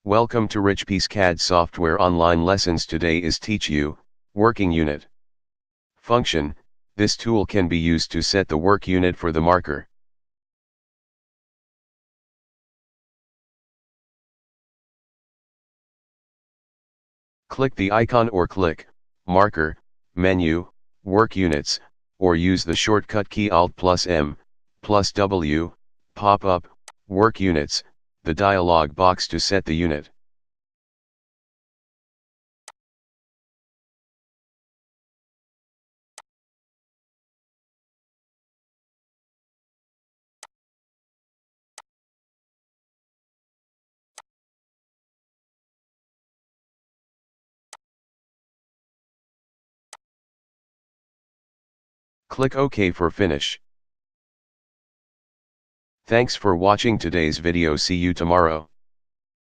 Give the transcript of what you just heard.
Welcome to Richpeace CAD software online lessons. Today is teach you, working unit. Function, this tool can be used to set the work unit for the marker. Click the icon or click, marker, menu, work units, or use the shortcut key Alt plus M, plus W, pop up, work units, the dialog box to set the unit. Click OK for finish. Thanks for watching today's video. See you tomorrow.